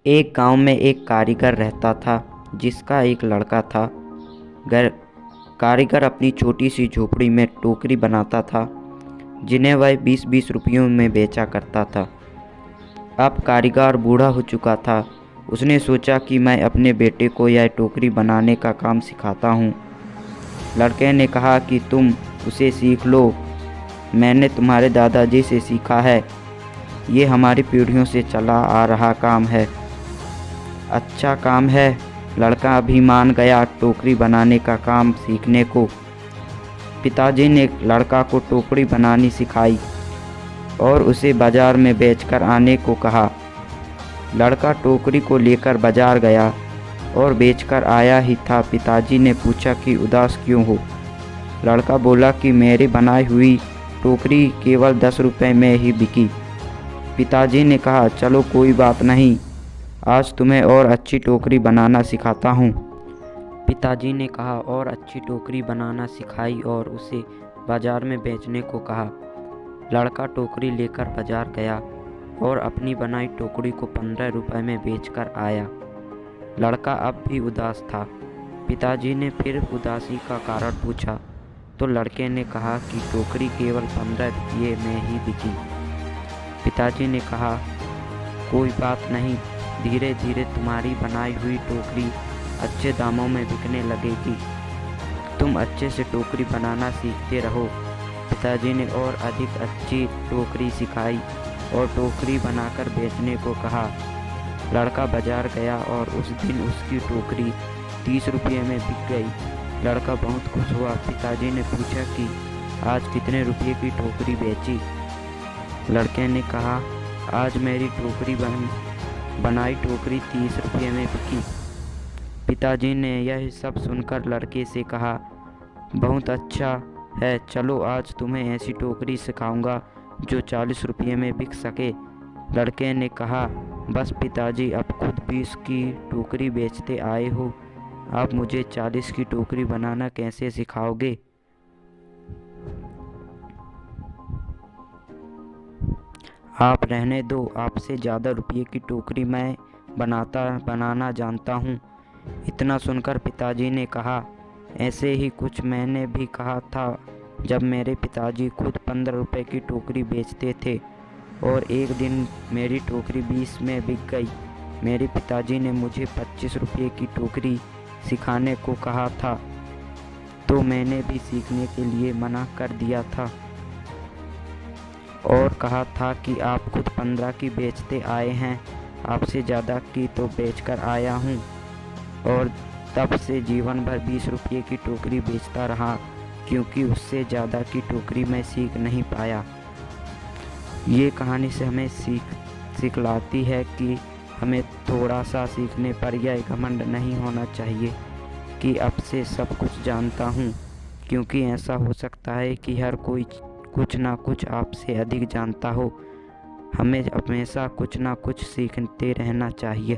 एक गांव में एक कारीगर रहता था जिसका एक लड़का था। घर कारीगर अपनी छोटी सी झोपड़ी में टोकरी बनाता था जिन्हें वह 20-20 रुपयों में बेचा करता था। अब कारीगर बूढ़ा हो चुका था। उसने सोचा कि मैं अपने बेटे को यह टोकरी बनाने का काम सिखाता हूँ। लड़के ने कहा कि तुम उसे सीख लो, मैंने तुम्हारे दादाजी से सीखा है, ये हमारी पीढ़ियों से चला आ रहा काम है। अच्छा काम है। लड़का भी मान गया टोकरी बनाने का काम सीखने को। पिताजी ने लड़का को टोकरी बनानी सिखाई और उसे बाजार में बेचकर आने को कहा। लड़का टोकरी को लेकर बाजार गया और बेचकर आया ही था। पिताजी ने पूछा कि उदास क्यों हो। लड़का बोला कि मेरी बनाई हुई टोकरी केवल 10 रुपये में ही बिकी। पिताजी ने कहा, चलो कोई बात नहीं, आज तुम्हें और अच्छी टोकरी बनाना सिखाता हूँ। पिताजी ने कहा और अच्छी टोकरी बनाना सिखाई और उसे बाजार में बेचने को कहा। लड़का टोकरी लेकर बाजार गया और अपनी बनाई टोकरी को 15 रुपये में बेचकर आया। लड़का अब भी उदास था। पिताजी ने फिर उदासी का कारण पूछा तो लड़के ने कहा कि टोकरी केवल 15 रुपये में ही बिकी। पिताजी ने कहा, कोई बात नहीं, धीरे धीरे तुम्हारी बनाई हुई टोकरी अच्छे दामों में बिकने लगेगी। तुम अच्छे से टोकरी बनाना सीखते रहो। पिताजी ने और अधिक अच्छी टोकरी सिखाई और टोकरी बनाकर बेचने को कहा। लड़का बाजार गया और उस दिन उसकी टोकरी 30 रुपये में बिक गई। लड़का बहुत खुश हुआ। पिताजी ने पूछा कि आज कितने रुपये की टोकरी बेची। लड़के ने कहा, आज मेरी टोकरी बनाई टोकरी 30 रुपये में बिकी। पिताजी ने यह सब सुनकर लड़के से कहा, बहुत अच्छा है, चलो आज तुम्हें ऐसी टोकरी सिखाऊंगा जो 40 रुपये में बिक सके। लड़के ने कहा, बस पिताजी, अब खुद 20 की टोकरी बेचते आए हो, आप मुझे 40 की टोकरी बनाना कैसे सिखाओगे? आप रहने दो, आपसे ज़्यादा रुपये की टोकरी मैं बनाना जानता हूँ। इतना सुनकर पिताजी ने कहा, ऐसे ही कुछ मैंने भी कहा था जब मेरे पिताजी खुद 15 रुपये की टोकरी बेचते थे और एक दिन मेरी टोकरी 20 में बिक गई। मेरे पिताजी ने मुझे 25 रुपये की टोकरी सिखाने को कहा था तो मैंने भी सीखने के लिए मना कर दिया था और कहा था कि आप खुद 15 की बेचते आए हैं, आपसे ज़्यादा की तो बेचकर आया हूँ। और तब से जीवन भर 20 रुपये की टोकरी बेचता रहा क्योंकि उससे ज़्यादा की टोकरी मैं सीख नहीं पाया। ये कहानी से हमें सिखलाती है कि हमें थोड़ा सा सीखने पर यह घमंड नहीं होना चाहिए कि अब से सब कुछ जानता हूँ, क्योंकि ऐसा हो सकता है कि हर कोई कुछ ना कुछ आपसे अधिक जानता हो। हमें हमेशा कुछ ना कुछ सीखते रहना चाहिए।